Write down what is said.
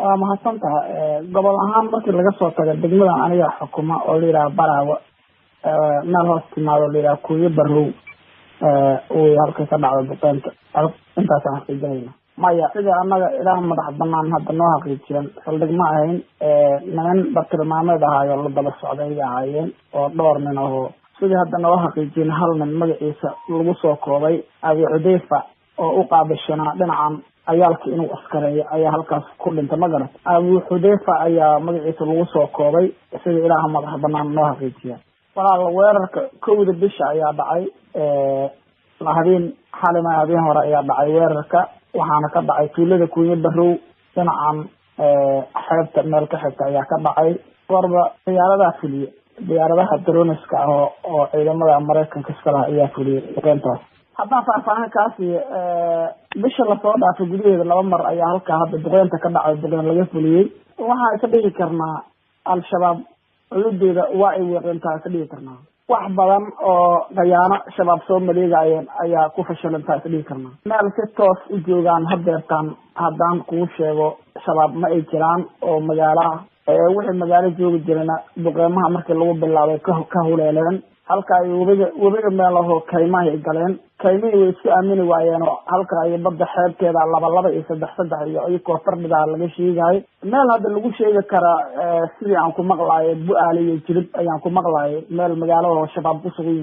waa mahadsantaha gobol ahaan markii laga soo tago degmadan aniga xukuma oo la yiraahdo Baraawe meel hoos timaado la yiraahdo Kuuyo Barrow oo halka ka dhacdo duqeynta intaas aan xaqiijinayna maya sida anaga ilaah madax banaan hadda noo xaqiijiyan saldhig ma ahayn niman bartilmaameed ahaayo la daba socday ahaayeen oo dhowr nin oo sida hadda noo xaqiijin hal nin magaciisa lagu soo koobay Abi Cudeyfa oo u qaabishanaa dhinacan ayaalka inuu askareeyo ayaa halkaas ku dhintay magaran Abu Xudeyfa ayaa magaciisa lagu soo koobay sida ilaaha madax banaan noo xaqiijiya walaal weerarka kowda bisha ayaa dhacay habeen hore ayaa dhacay weerarka waxaana ka dhacay tuulada Kuuyo Barrow dhinacan xeebta meel ka xigta ayaa ka dhacay warba diyaaradaha droniska oo ciidamada Mareykanka iska laha ayaa fuliyay duqeyntaas haddaan faahfaahin kaasi bisha lasoo dhaafay gudaheeda 2 mar ayaa halkaa hadda duqeynta ka dhacay duqeyn laga fuliyey waxaan ka dhigi karnaa al-shabaab culudeeda waa ay weeqintaa ka dhigi karnaa wax badan oo qayaano shabaab soo maleegayeen ayaa ku fashalantaa ka dhigi karnaa meel si toos u joogaan hadeertaan haddaan kuu sheego shabaab ma ay jiraan oo magaalaha wixii magaalo joogi jirana duqeymaha markii lagu bilaabay ka huleeleen halka ay webiga meelaho kaymaha ay galeen kaymihii way isku aamini waayeen oo halka ay badda xeebteeda 2 iyo 3 iyo ayagoo fardhigaa laga sheegay meel hadda lagu sheegi karaa sidii aan ku maqlaayay Bu'aale iyo Jilib ayaan ku maqlaayay meel magaalo shabaab ku sugan